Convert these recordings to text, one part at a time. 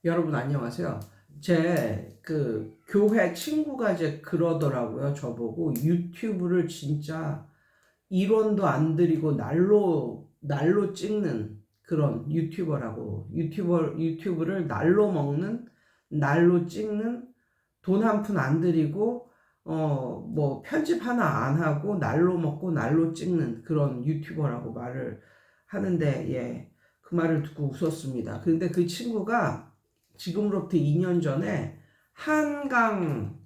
여러분 안녕하세요. 제 그 교회 친구가 이제 그러더라고요. 저보고 유튜브를 진짜 1원도 안 들이고 날로 찍는 그런 유튜버라고. 유튜브를 날로 먹는, 날로 찍는, 돈 한 푼 안 들이고 뭐 편집 하나 안 하고 날로 먹고 날로 찍는 그런 유튜버라고 말을 하는데, 예, 그 말을 듣고 웃었습니다. 근데 그 친구가 지금으로부터 2년 전에 한강,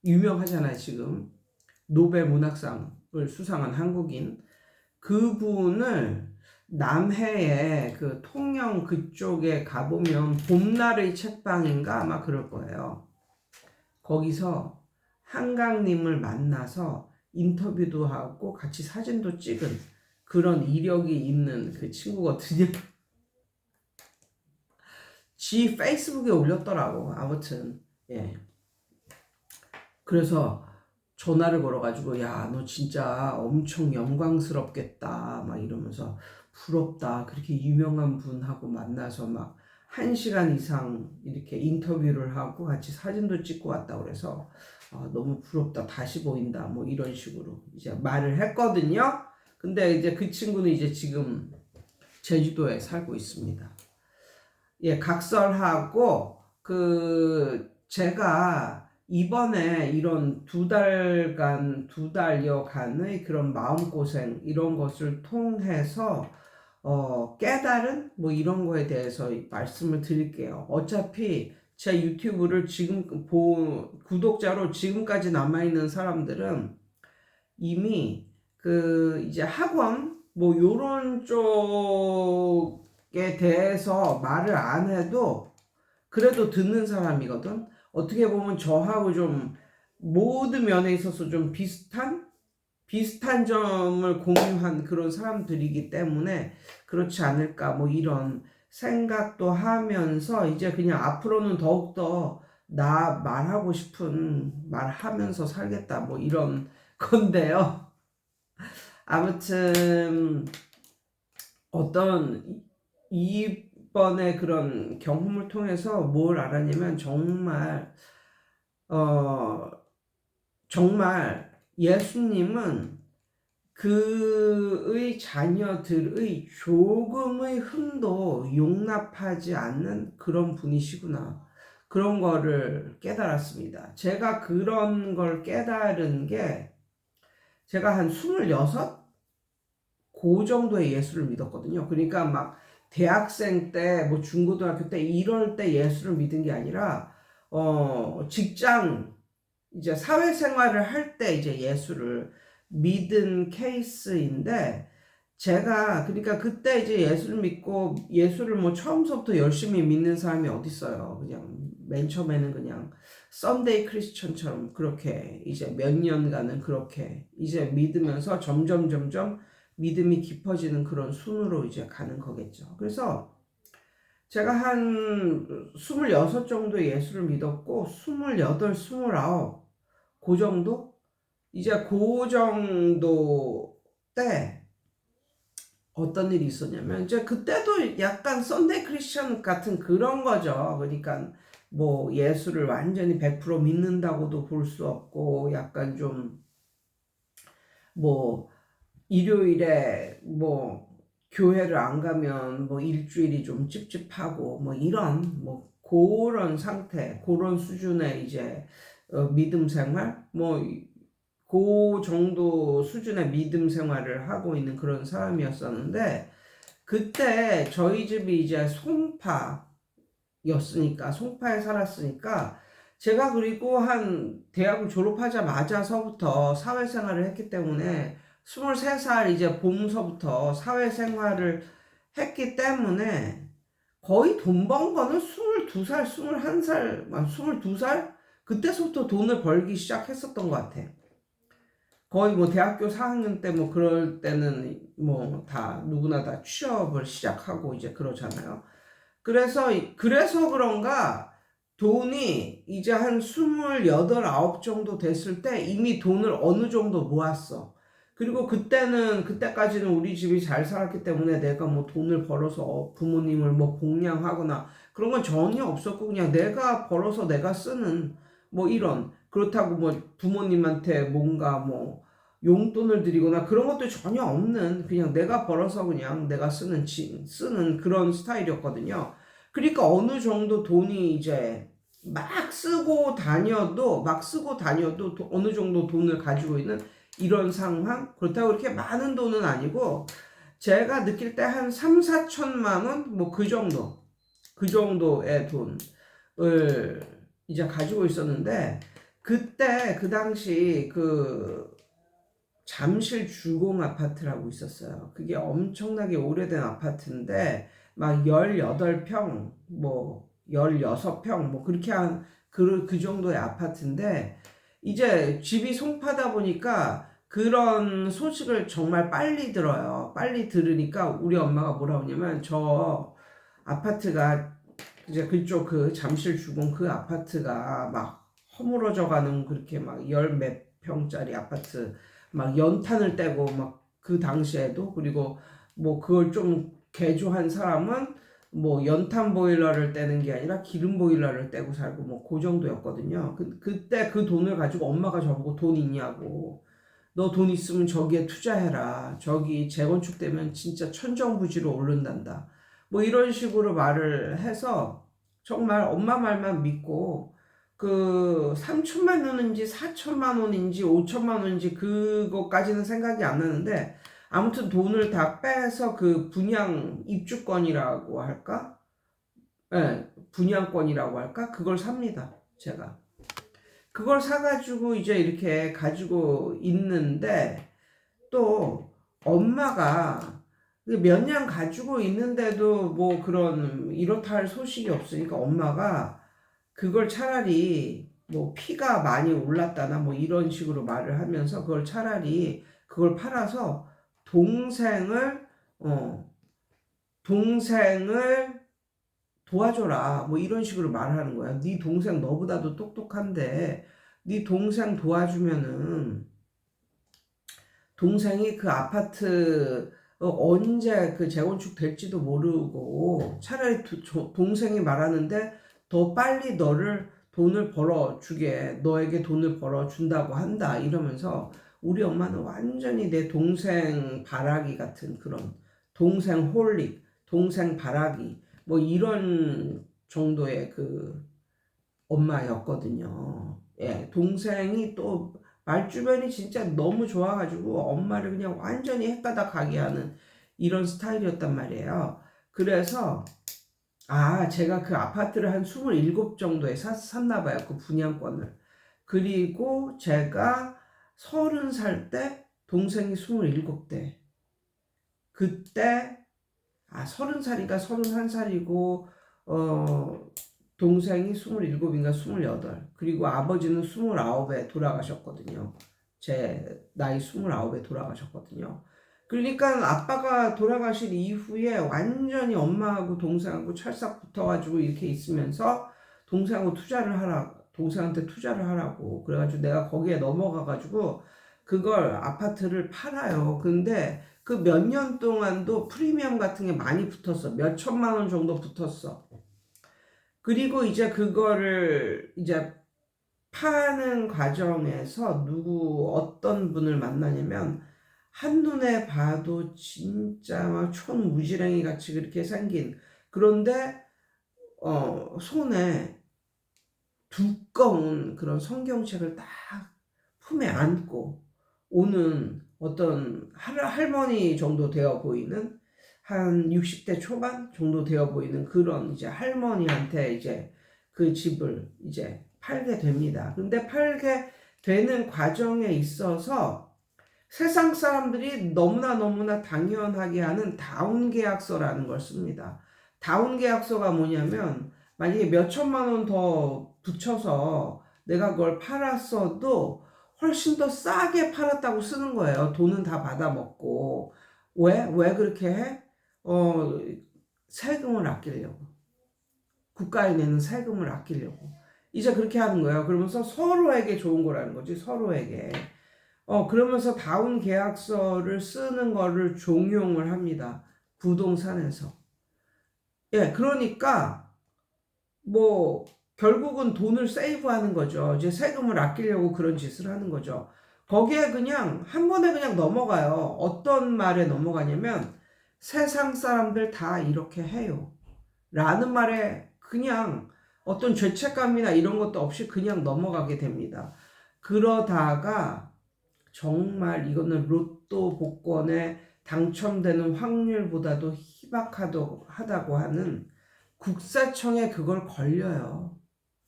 유명하잖아요. 지금 노벨 문학상을 수상한 한국인, 그분을 남해에 그 통영 그쪽에 가보면 봄날의 책방인가 아마 그럴 거예요. 거기서 한강님을 만나서 인터뷰도 하고 같이 사진도 찍은 그런 이력이 있는 그 친구거든요. 지 페이스북에 올렸더라고. 아무튼, 예. 그래서 전화를 걸어가지고, 야, 너 진짜 엄청 영광스럽겠다 막 이러면서, 부럽다, 그렇게 유명한 분하고 만나서 막 1시간 이상 이렇게 인터뷰를 하고 같이 사진도 찍고 왔다 그래서, 너무 부럽다, 다시 보인다, 뭐 이런 식으로 이제 말을 했거든요. 근데 이제 그 친구는 이제 지금 제주도에 살고 있습니다. 예, 각설하고, 제가 이번에 이런 2달여간의 그런 마음고생, 이런 것을 통해서, 깨달은 뭐 이런 거에 대해서 말씀을 드릴게요. 어차피 제 유튜브를 구독자로 지금까지 남아있는 사람들은 이미 이제 학원, 뭐 요런 쪽에 대해서 말을 안 해도 그래도 듣는 사람이거든. 어떻게 보면 저하고 좀 모든 면에 있어서 좀 비슷한 점을 공유한 그런 사람들이기 때문에 그렇지 않을까, 뭐 이런 생각도 하면서 이제 그냥 앞으로는 더욱더 나 말하고 싶은 말 하면서 살겠다, 뭐 이런 건데요. 아무튼 이번에 그런 경험을 통해서 뭘 알았냐면, 어 정말 예수님은 그의 자녀들의 조금의 흠도 용납하지 않는 그런 분이시구나, 그런 거를 깨달았습니다. 제가 그런 걸 깨달은 게, 제가 한 26? 그 정도의 예수를 믿었거든요. 그러니까 막 대학생 때, 뭐 중고등학교 때 이럴 때 예수를 믿은 게 아니라, 직장, 이제 사회생활을 할 때 이제 예수를 믿은 케이스인데, 제가 그러니까 그때 이제 예수를 믿고, 예수를 뭐 처음부터 열심히 믿는 사람이 어디 있어요. 그냥 맨 처음에는 그냥 썬데이 크리스천처럼 그렇게 이제 몇 년간은 그렇게 이제 믿으면서 점점 믿음이 깊어지는 그런 순으로 이제 가는 거겠죠. 그래서 제가 한 26 정도 예수를 믿었고, 28, 29, 그 정도? 이제 그 정도 때 어떤 일이 있었냐면, 이제 그때도 약간 썬데이 크리스천 같은 그런 거죠. 그러니까 뭐 예수를 완전히 100% 믿는다고도 볼 수 없고, 약간 좀 뭐 일요일에 뭐 교회를 안 가면 뭐 일주일이 좀 찝찝하고, 뭐 이런 뭐 그런 상태, 그런 수준의 이제 믿음 생활, 뭐 그 정도 수준의 믿음 생활을 하고 있는 그런 사람이었었는데, 그때 저희 집이 이제 송파에 살았으니까, 제가 그리고 한 대학을 졸업하자마자서부터 사회생활을 했기 때문에, 23살 이제 봄서부터 사회생활을 했기 때문에, 거의 돈 번 거는 22살, 21살, 22살? 그때서부터 돈을 벌기 시작했었던 것 같아. 거의 뭐 대학교 4학년 때 뭐 그럴 때는 뭐 다 누구나 다 취업을 시작하고 이제 그러잖아요. 그래서 그런가 돈이 이제 한 28, 9 정도 됐을 때 이미 돈을 어느 정도 모았어. 그리고 그때까지는 우리 집이 잘 살았기 때문에 내가 뭐 돈을 벌어서 부모님을 뭐 공양하거나 그런 건 전혀 없었고 그냥 내가 벌어서 내가 쓰는 뭐 이런 그렇다고 뭐 부모님한테 뭔가 뭐 용돈을 드리거나 그런 것도 전혀 없는 그냥 내가 벌어서 그냥 내가 쓰는 그런 스타일이었거든요. 그러니까 어느 정도 돈이 이제 막 쓰고 다녀도 어느 정도 돈을 가지고 있는 이런 상황. 그렇다고 그렇게 많은 돈은 아니고 제가 느낄 때 한 3, 4천만 원 뭐 그 정도의 돈을 이제 가지고 있었는데 그때 그 당시 그 잠실 주공 아파트라고 있었어요. 그게 엄청나게 오래된 아파트인데 막 18평 뭐 16평 뭐 그렇게 한 그 정도의 아파트인데 이제 집이 송파다 보니까 그런 소식을 정말 빨리 들어요. 빨리 들으니까 우리 엄마가 뭐라 하냐면 저 아파트가 이제 그쪽 그 잠실 주공 그 아파트가 막 허물어져 가는 그렇게 막 열 몇 평짜리 아파트 막 연탄을 떼고 막 그 당시에도 그리고 뭐 그걸 좀 개조한 사람은 뭐 연탄 보일러를 떼는 게 아니라 기름 보일러를 떼고 살고 뭐 그 정도였거든요. 그때 그 돈을 가지고 엄마가 저보고 돈 있냐고 너 돈 있으면 저기에 투자해라. 저기 재건축되면 진짜 천정부지로 오른단다. 뭐 이런 식으로 말을 해서 정말 엄마 말만 믿고 그 3천만 원인지 4천만 원인지 5천만 원인지 그것까지는 생각이 안 나는데 아무튼 돈을 다 빼서 그 분양 입주권이라고 할까? 예, 분양권이라고 할까? 그걸 삽니다. 제가. 그걸 사가지고 이제 이렇게 가지고 있는데 또 엄마가 몇 년 가지고 있는데도 뭐 그런 이렇다 할 소식이 없으니까 엄마가 그걸 차라리 뭐 피가 많이 올랐다나 뭐 이런 식으로 말을 하면서 그걸 차라리 그걸 팔아서 동생을 어 동생을 도와줘라 뭐 이런 식으로 말하는 거야. 네 동생 너보다도 똑똑한데 네 동생 도와주면은 동생이 그 아파트 언제 그 재건축 될지도 모르고 차라리 동생이 말하는데 더 빨리 돈을 벌어주게 너에게 돈을 벌어준다고 한다 이러면서 우리 엄마는 완전히 내 동생 바라기 같은 그런 동생 홀릭 동생 바라기 뭐 이런 정도의 그 엄마였거든요. 예, 동생이 또 말주변이 진짜 너무 좋아가지고 엄마를 그냥 완전히 헷가닥 가게 하는 이런 스타일이었단 말이에요. 그래서 제가 그 아파트를 한 27 정도에 샀나 봐요. 그 분양권을. 그리고 제가 30살 때 동생이 27대. 그때 30살인가 31살이고 동생이 27인가 28 그리고 아버지는 29에 돌아가셨거든요. 제 나이 29에 돌아가셨거든요. 그러니까 아빠가 돌아가신 이후에 완전히 엄마하고 동생하고 찰싹 붙어가지고 이렇게 있으면서 동생한테 투자를 하라고 그래가지고 내가 거기에 넘어가가지고 그걸 아파트를 팔아요. 근데 그 몇 년 동안도 프리미엄 같은 게 많이 붙었어. 몇 천만 원 정도 붙었어. 그리고 이제 그거를 이제 파는 과정에서 어떤 분을 만나냐면 한눈에 봐도 진짜 막 촌무지랭이 같이 그렇게 생긴 그런데 손에 두꺼운 그런 성경책을 딱 품에 안고 오는 어떤 할머니 정도 되어 보이는 한 60대 초반 정도 되어 보이는 그런 이제 할머니한테 이제 그 집을 이제 팔게 됩니다. 근데 팔게 되는 과정에 있어서 세상 사람들이 너무나 당연하게 하는 다운 계약서라는 걸 씁니다. 다운 계약서가 뭐냐면 만약에 몇 천만 원 더 붙여서 내가 그걸 팔았어도 훨씬 더 싸게 팔았다고 쓰는 거예요. 돈은 다 받아먹고. 왜 그렇게 해? 세금을 아끼려고. 국가에 내는 세금을 아끼려고. 이제 그렇게 하는 거예요. 그러면서 서로에게 좋은 거라는 거지, 서로에게. 그러면서 다운 계약서를 쓰는 거를 종용을 합니다. 부동산에서. 예, 그러니까 뭐 결국은 돈을 세이브하는 거죠. 이제 세금을 아끼려고 그런 짓을 하는 거죠. 거기에 그냥 한 번에 그냥 넘어가요. 어떤 말에 넘어가냐면 세상 사람들 다 이렇게 해요. 라는 말에 그냥 어떤 죄책감이나 이런 것도 없이 그냥 넘어가게 됩니다. 그러다가 정말 이거는 로또 복권에 당첨되는 확률보다도 희박하다고 하는 국세청에 그걸 걸려요.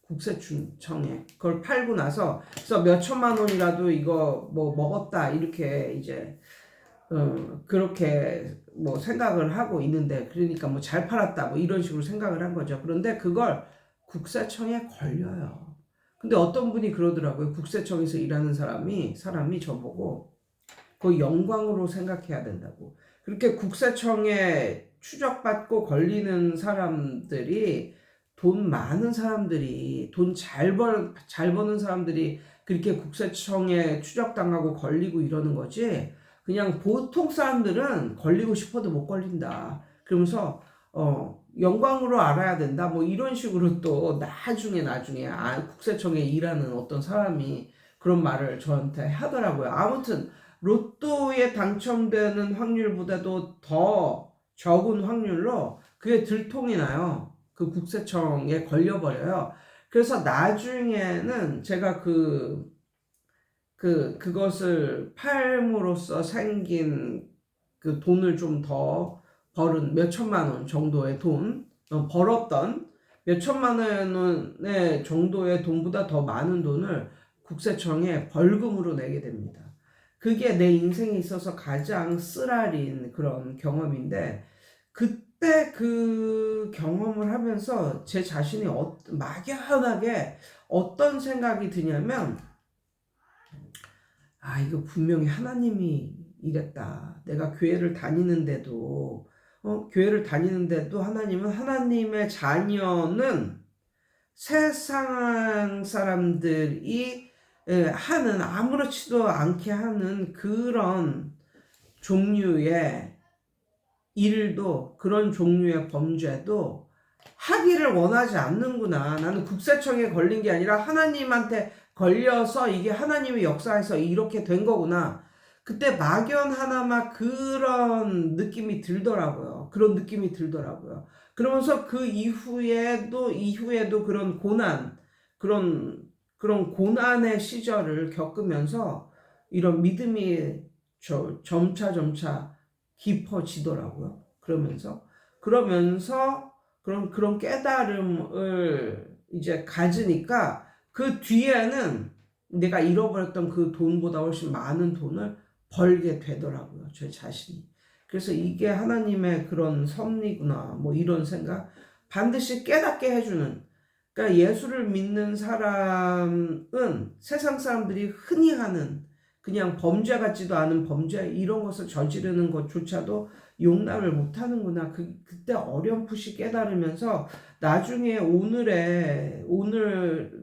국세청에 그걸 팔고 나서 그래서 몇 천만 원이라도 이거 뭐 먹었다 이렇게 이제 그렇게 뭐 생각을 하고 있는데 그러니까 뭐 잘 팔았다 뭐 이런 식으로 생각을 한 거죠. 그런데 그걸 국세청에 걸려요. 근데 어떤 분이 그러더라고요. 국세청에서 일하는 사람이 저보고 그 영광으로 생각해야 된다고. 그렇게 국세청에 추적받고 걸리는 사람들이 돈 많은 사람들이 돈 잘 버는 사람들이 그렇게 국세청에 추적당하고 걸리고 이러는 거지. 그냥 보통 사람들은 걸리고 싶어도 못 걸린다. 그러면서 영광으로 알아야 된다. 뭐 이런 식으로 또 나중에 국세청에 일하는 어떤 사람이 그런 말을 저한테 하더라고요. 아무튼 로또에 당첨되는 확률보다도 더 적은 확률로 그게 들통이 나요. 그 국세청에 걸려버려요. 그래서 나중에는 제가 그것을 팔므로써 생긴 그 돈을 좀 더 벌은 몇 천만 원 정도의 돈, 벌었던 몇 천만 원의 정도의 돈보다 더 많은 돈을 국세청에 벌금으로 내게 됩니다. 그게 내 인생에 있어서 가장 쓰라린 그런 경험인데, 그때 그 경험을 하면서 제 자신이 막연하게 어떤 생각이 드냐면, 아, 이거 분명히 하나님이 이랬다. 내가 교회를 다니는데도 하나님의 자녀는 세상 사람들이 하는, 아무렇지도 않게 하는 그런 종류의 일도, 그런 종류의 범죄도 하기를 원하지 않는구나. 나는 국세청에 걸린 게 아니라 하나님한테 걸려서 이게 하나님의 역사에서 이렇게 된 거구나. 그때 막연하나마 그런 느낌이 들더라고요. 그런 느낌이 들더라고요. 그러면서 그 이후에도 그런 고난의 시절을 겪으면서 이런 믿음이 점차 깊어지더라고요. 그러면서 그런 깨달음을 이제 가지니까 그 뒤에는 내가 잃어버렸던 그 돈보다 훨씬 많은 돈을 벌게 되더라고요. 제 자신이. 그래서 이게 하나님의 그런 섭리구나. 뭐 이런 생각 반드시 깨닫게 해주는. 그러니까 예수를 믿는 사람은 세상 사람들이 흔히 하는 그냥 범죄 같지도 않은 범죄 이런 것을 저지르는 것조차도 용납을 못하는구나. 그때 어렴풋이 깨달으면서 나중에 오늘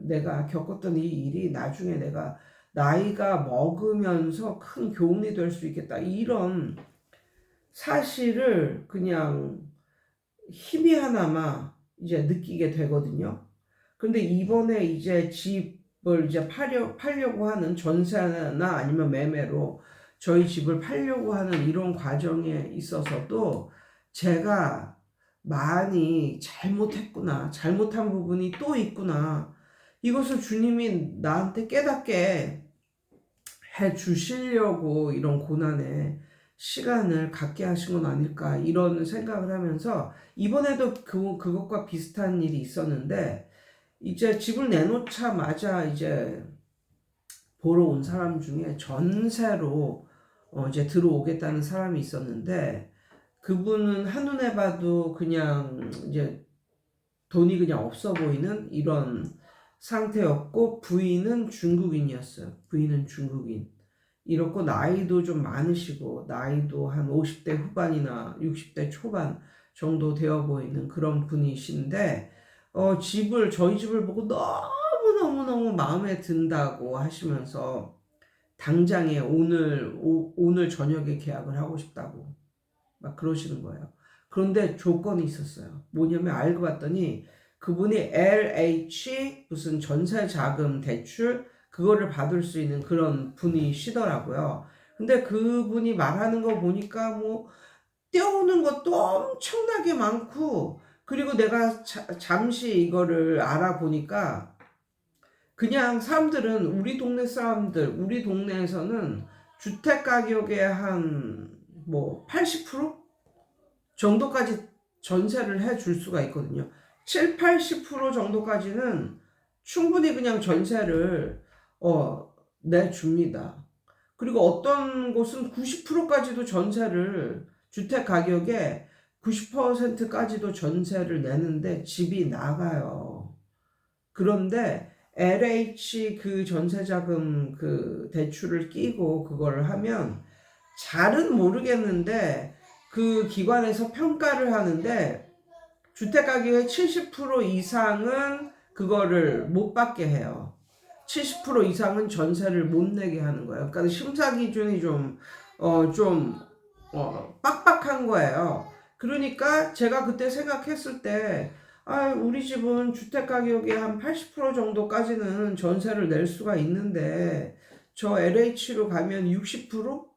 내가 겪었던 이 일이 나중에 내가 나이가 먹으면서 큰 교훈이 될 수 있겠다. 이런 사실을 그냥 희미하나마 이제 느끼게 되거든요. 근데 이번에 이제 집을 이제 팔려고 하는 전세나 아니면 매매로 저희 집을 팔려고 하는 이런 과정에 있어서도 제가 많이 잘못했구나. 잘못한 부분이 또 있구나. 이것을 주님이 나한테 깨닫게 해 주시려고 이런 고난의 시간을 갖게 하신 건 아닐까 이런 생각을 하면서 이번에도 그것과 비슷한 일이 있었는데 이제 집을 내놓자마자 이제 보러 온 사람 중에 전세로 이제 들어오겠다는 사람이 있었는데 그분은 한눈에 봐도 그냥 이제 돈이 그냥 없어 보이는 이런 상태였고 부인은 중국인이었어요. 부인은 중국인. 이렇고 나이도 좀 많으시고 나이도 한 50대 후반이나 60대 초반 정도 되어 보이는 그런 분이신데 저희 집을 보고 너무너무 마음에 든다고 하시면서 당장에 오늘 저녁에 계약을 하고 싶다고 막 그러시는 거예요. 그런데 조건이 있었어요. 뭐냐면 알고 봤더니 그분이 LH 무슨 전세자금 대출 그거를 받을 수 있는 그런 분이시더라고요. 근데 그분이 말하는 거 보니까 뭐 떼어오는 것도 엄청나게 많고, 그리고 내가 잠시 이거를 알아보니까 그냥 사람들은 우리 동네 사람들, 우리 동네에서는 주택 가격의 한 뭐 80% 정도까지 전세를 해줄 수가 있거든요. 7, 80% 정도까지는 충분히 그냥 전세를 내줍니다. 그리고 어떤 곳은 90%까지도 전세를 주택 가격의 90%까지도 전세를 내는데 집이 나가요. 그런데 LH 그 전세자금 그 대출을 끼고 그걸 하면 잘은 모르겠는데 그 기관에서 평가를 하는데 주택 가격의 70% 이상은 그거를 못 받게 해요. 70% 이상은 전세를 못 내게 하는 거예요. 그러니까 심사 기준이 빡빡한 거예요. 그러니까 제가 그때 생각했을 때, 우리 집은 주택 가격의 한 80% 정도까지는 전세를 낼 수가 있는데, 저 LH로 가면 60%?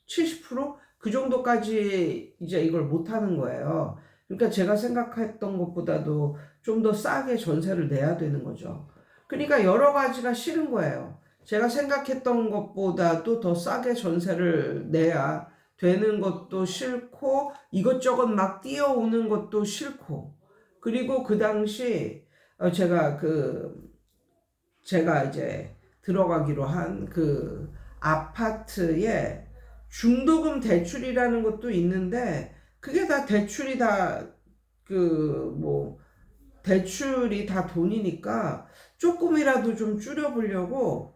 70%그 정도까지 이제 이걸 못 하는 거예요. 그러니까 제가 생각했던 것보다도 좀 더 싸게 전세를 내야 되는 거죠. 그러니까 여러 가지가 싫은 거예요. 제가 생각했던 것보다도 더 싸게 전세를 내야 되는 것도 싫고, 이것저것 막 뛰어오는 것도 싫고, 그리고 그 당시 제가 이제 들어가기로 한 그 아파트에 중도금 대출이라는 것도 있는데, 그게 다 대출이 다 대출이 다 돈이니까 조금이라도 좀 줄여보려고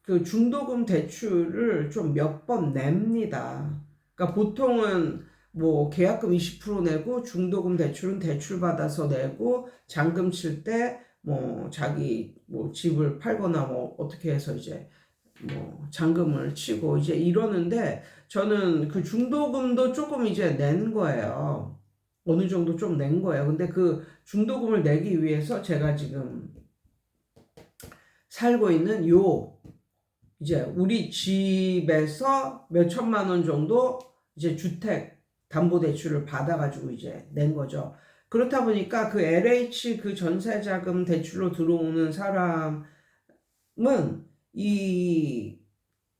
그 중도금 대출을 좀 몇 번 냅니다. 그러니까 보통은 뭐 계약금 20% 내고 중도금 대출은 대출 받아서 내고 잔금 칠 때 뭐 자기 뭐 집을 팔거나 뭐 어떻게 해서 이제 뭐 잔금을 치고 이제 이러는데, 저는 그 중도금도 조금 이제 낸 거예요. 어느 정도 좀 낸 거예요. 근데 그 중도금을 내기 위해서 제가 지금 살고 있는 이제 우리 집에서 몇 천만 원 정도 이제 주택 담보대출을 받아가지고 이제 낸 거죠. 그렇다 보니까 그 LH 그 전세자금 대출로 들어오는 사람은 이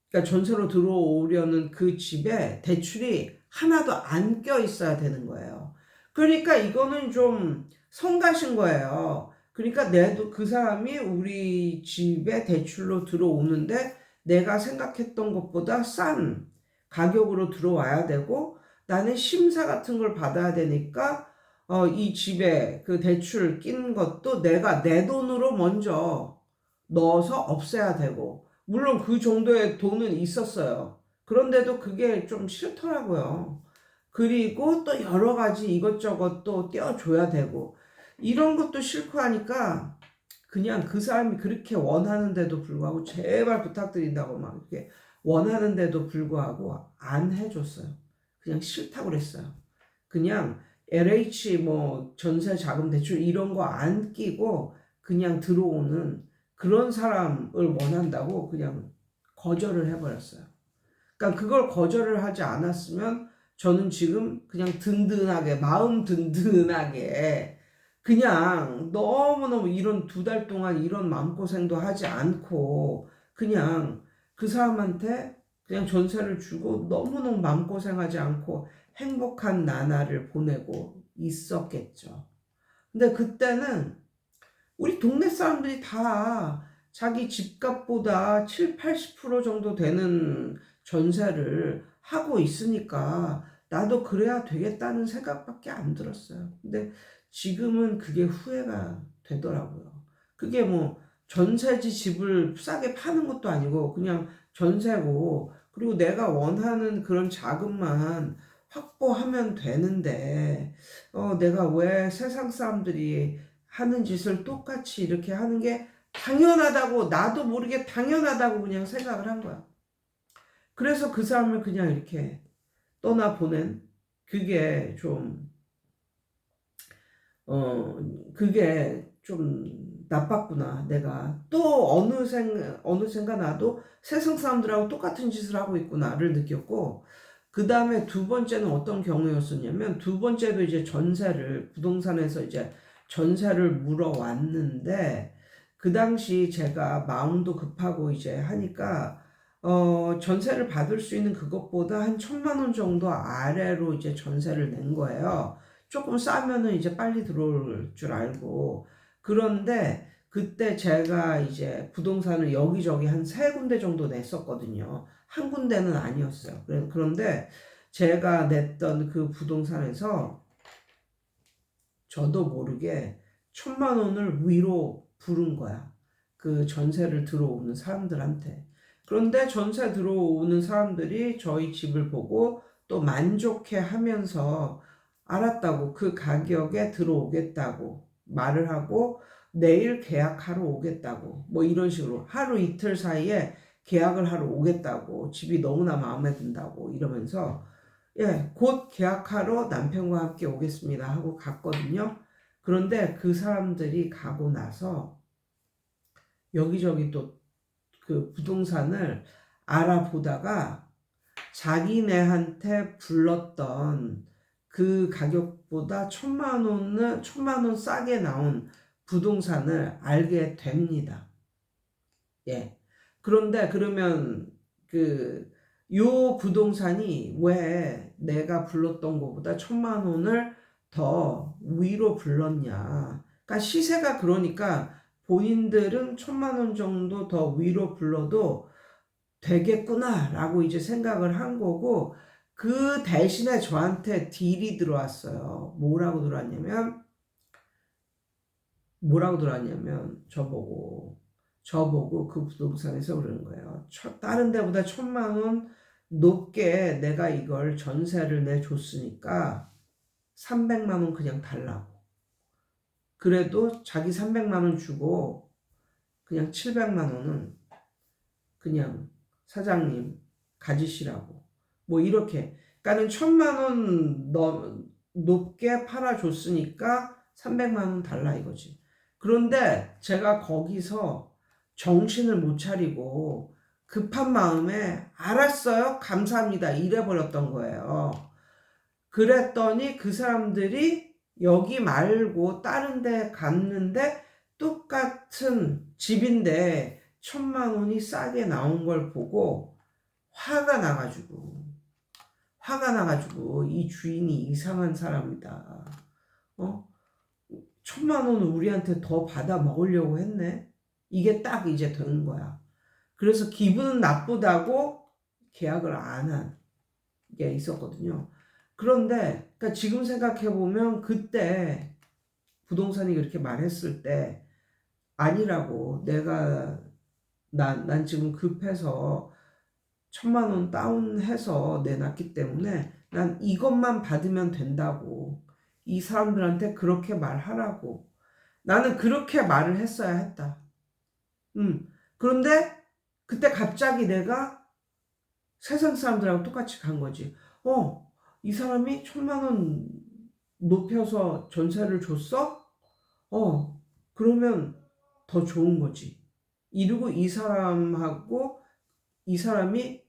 그러니까 전세로 들어오려는 그 집에 대출이 하나도 안 껴 있어야 되는 거예요. 그러니까 이거는 좀 성가신 거예요. 그러니까 내도 그 사람이 우리 집에 대출로 들어오는데 내가 생각했던 것보다 싼 가격으로 들어와야 되고, 나는 심사 같은 걸 받아야 되니까 이 집에 그 대출 낀 것도 내가 내 돈으로 먼저 넣어서 없애야 되고, 물론 그 정도의 돈은 있었어요. 그런데도 그게 좀 싫더라고요. 그리고 또 여러 가지 이것저것 또 떼어줘야 되고, 이런 것도 싫고 하니까 그냥 그 사람이 그렇게 원하는데도 불구하고 제발 부탁드린다고 막 이렇게 원하는데도 불구하고 안 해줬어요. 그냥 싫다고 그랬어요. 그냥 LH 뭐 전세 자금 대출 이런 거 안 끼고 그냥 들어오는 그런 사람을 원한다고 그냥 거절을 해버렸어요. 그러니까 그걸 거절을 하지 않았으면 저는 지금 그냥 든든하게, 마음 든든하게 그냥 너무너무 이런 2달 동안 이런 마음고생도 하지 않고 그냥 그 사람한테 그냥 전세를 주고 너무너무 마음고생하지 않고 행복한 나날을 보내고 있었겠죠. 근데 그때는 우리 동네 사람들이 다 자기 집값보다 7, 80% 정도 되는 전세를 하고 있으니까 나도 그래야 되겠다는 생각밖에 안 들었어요. 근데 지금은 그게 후회가 되더라고요. 그게 뭐 전세지 집을 싸게 파는 것도 아니고 그냥 전세고, 그리고 내가 원하는 그런 자금만 확보하면 되는데 내가 왜 세상 사람들이 하는 짓을 똑같이 이렇게 하는 게 당연하다고, 나도 모르게 당연하다고 그냥 생각을 한 거야. 그래서 그 사람을 그냥 이렇게 떠나보낸, 그게 좀 그게 좀 나빴구나. 내가 또 어느샌가 나도 세상 사람들하고 똑같은 짓을 하고 있구나를 느꼈고, 그 다음에 두 번째는 어떤 경우였었냐면, 두 번째도 이제 부동산에서 이제 전세를 물어왔는데, 그 당시 제가 마음도 급하고 이제 하니까, 전세를 받을 수 있는 그것보다 한 1,000만 원 정도 아래로 이제 전세를 낸 거예요. 조금 싸면은 이제 빨리 들어올 줄 알고. 그런데 그때 제가 이제 부동산을 여기저기 한 세 군데 정도 냈었거든요. 한 군데는 아니었어요. 그런데 제가 냈던 그 부동산에서 저도 모르게 1,000만 원을 위로 부른 거야. 그 전세를 들어오는 사람들한테. 그런데 전세 들어오는 사람들이 저희 집을 보고 또 만족해 하면서 알았다고, 그 가격에 들어오겠다고 말을 하고 내일 계약하러 오겠다고, 뭐 이런 식으로 하루 이틀 사이에 계약을 하러 오겠다고, 집이 너무나 마음에 든다고 이러면서 예, 곧 계약하러 남편과 함께 오겠습니다 하고 갔거든요. 그런데 그 사람들이 가고 나서 여기저기 또 그 부동산을 알아보다가 자기네한테 불렀던 그 가격보다 1,000만 원 싸게 나온 부동산을 알게 됩니다. 예. 그런데 그러면 요 부동산이 왜 내가 불렀던 것보다 1,000만 원을 더 위로 불렀냐. 그러니까 시세가 그러니까 본인들은 1,000만 원 정도 더 위로 불러도 되겠구나라고 이제 생각을 한 거고, 그 대신에 저한테 딜이 들어왔어요. 뭐라고 들어왔냐면 저보고 그 부동산에서 그러는 거예요. 다른 데보다 1,000만 원 높게 내가 이걸 전세를 내줬으니까 300만 원 그냥 달라고. 그래도 자기 300만 원 주고 그냥 700만 원은 그냥 사장님 가지시라고. 뭐 이렇게. 그러니까는 1,000만 원 높게 팔아줬으니까 300만 원 달라 이거지. 그런데 제가 거기서 정신을 못 차리고 급한 마음에 알았어요, 감사합니다 이래버렸던 거예요. 그랬더니 그 사람들이 여기 말고 다른 데 갔는데 똑같은 집인데 1,000만 원이 싸게 나온 걸 보고 화가 나가지고 이 주인이 이상한 사람이다. 1,000만 원을 우리한테 더 받아 먹으려고 했네. 이게 딱 이제 되는 거야. 그래서 기분은 나쁘다고 계약을 안 한 게 있었거든요. 그런데 그러니까 지금 생각해 보면 그때 부동산이 그렇게 말했을 때 아니라고, 난 지금 급해서 1,000만 원 다운해서 내놨기 때문에 난 이것만 받으면 된다고, 이 사람들한테 그렇게 말하라고 나는 그렇게 말을 했어야 했다. 그런데 그때 갑자기 내가 세상 사람들하고 똑같이 간 거지. 이 사람이 1,000만 원 높여서 전세를 줬어? 그러면 더 좋은 거지. 이러고 이 사람이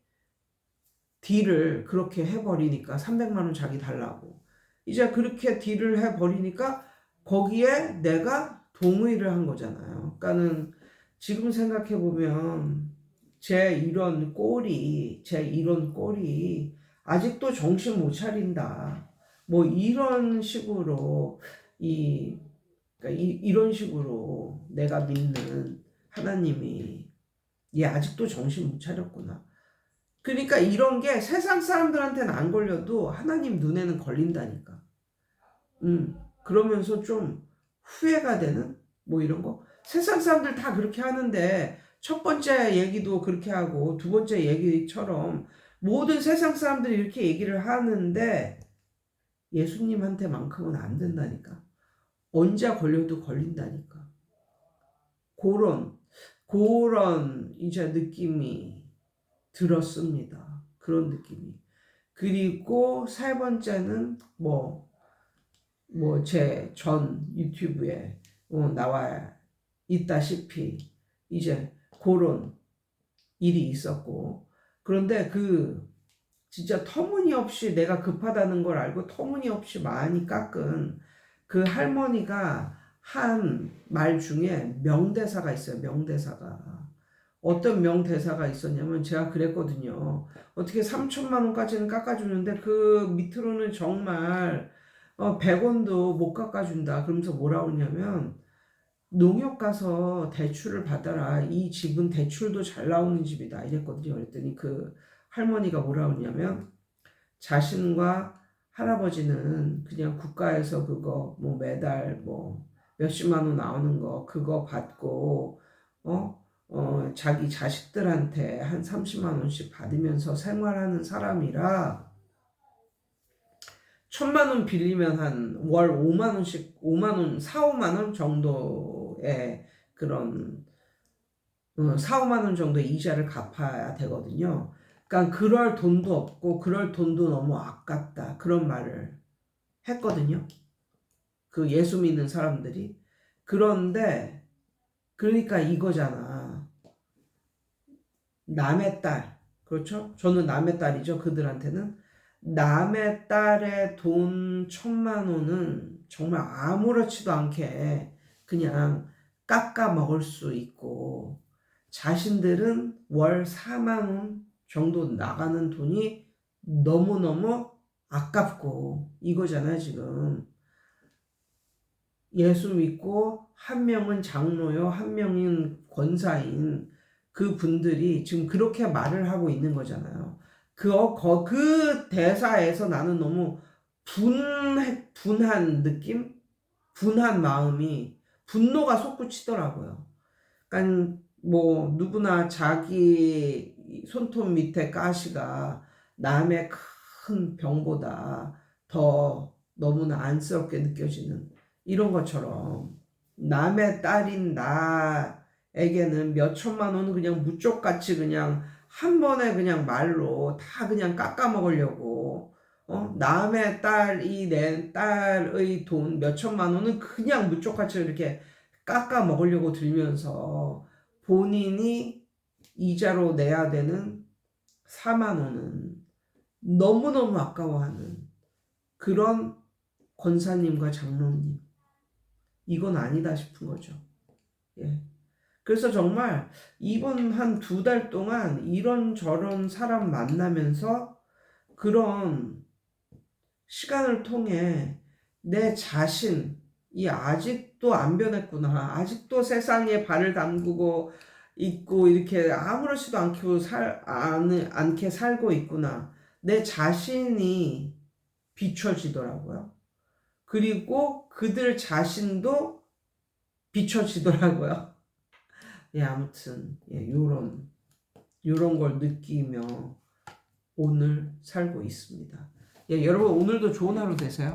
딜을 그렇게 해버리니까 300만 원 자기 달라고. 이제 그렇게 딜을 해버리니까 거기에 내가 동의를 한 거잖아요. 그러니까는 지금 생각해보면 제 이런 꼴이 아직도 정신 못 차린다. 뭐 이런 식으로 그러니까 이런 식으로 내가 믿는 하나님이 얘 아직도 정신 못 차렸구나. 그러니까 이런 게 세상 사람들한테는 안 걸려도 하나님 눈에는 걸린다니까. 그러면서 좀 후회가 되는 뭐 이런 거. 세상 사람들 다 그렇게 하는데 첫 번째 얘기도 그렇게 하고 두 번째 얘기처럼 모든 세상 사람들이 이렇게 얘기를 하는데 예수님한테만큼은 안 된다니까. 언제 걸려도 걸린다니까. 그런 이제 느낌이 들었습니다. 그런 느낌이. 그리고 세 번째는 뭐 제 전 유튜브에 나와 있다시피 이제 그런 일이 있었고, 그런데 그 진짜 터무니없이 내가 급하다는 걸 알고 터무니없이 많이 깎은 그 할머니가 한 말 중에 명대사가 있어요. 명대사가. 어떤 명대사가 있었냐면 제가 그랬거든요. 어떻게 3천만 원까지는 깎아주는데 그 밑으로는 정말 100원도 못 깎아준다. 그러면서 뭐라고 했냐면 농협 가서 대출을 받아라. 이 집은 대출도 잘 나오는 집이다. 이랬거든요. 그랬더니 그 할머니가 뭐라고 했냐면 자신과 할아버지는 그냥 국가에서 그거 뭐 매달 뭐 몇십만 원 나오는 거 그거 받고 자기 자식들한테 한 30만 원씩 받으면서 생활하는 사람이라 1,000만 원 빌리면 한 월 5만 원씩 5만 원 4, 5만 원 정도의 그런 4, 5만 원 정도의 이자를 갚아야 되거든요. 그러니까 그럴 돈도 없고 그럴 돈도 너무 아깝다. 그런 말을 했거든요. 그 예수 믿는 사람들이. 그런데 그러니까 이거잖아. 남의 딸. 그렇죠? 저는 남의 딸이죠. 그들한테는. 남의 딸의 돈 1,000만 원은 정말 아무렇지도 않게 그냥 깎아 먹을 수 있고, 자신들은 월 4만 원 정도 나가는 돈이 너무너무 아깝고, 이거잖아요, 지금. 예수 믿고 한 명은 장로요, 한 명은 권사인 그 분들이 지금 그렇게 말을 하고 있는 거잖아요. 그 대사에서 나는 너무 분한 느낌? 분한 마음이, 분노가 솟구치더라고요. 그러니까 뭐 누구나 자기 손톱 밑에 가시가 남의 큰 병보다 더 너무나 안쓰럽게 느껴지는 이런 것처럼 남의 딸인 나에게는 몇 천만 원은 그냥 무쪽같이 그냥 한 번에 그냥 말로 다 그냥 깎아 먹으려고 남의 딸이 내 딸의 돈 몇 천만 원은 그냥 무쪽같이 이렇게 깎아 먹으려고 들면서 본인이 이자로 내야 되는 4만 원은 너무너무 아까워하는 그런 권사님과 장로님, 이건 아니다 싶은 거죠. 예. 그래서 정말 이번 한 2달 동안 이런저런 사람 만나면서 그런 시간을 통해 내 자신이 아직도 안 변했구나. 아직도 세상에 발을 담그고 있고 이렇게 아무렇지도 않게 살고 있구나. 내 자신이 비춰지더라고요. 그리고 그들 자신도 비춰지더라고요. 예, 아무튼 요런 걸 느끼며 오늘 살고 있습니다. 예, 여러분 오늘도 좋은 하루 되세요.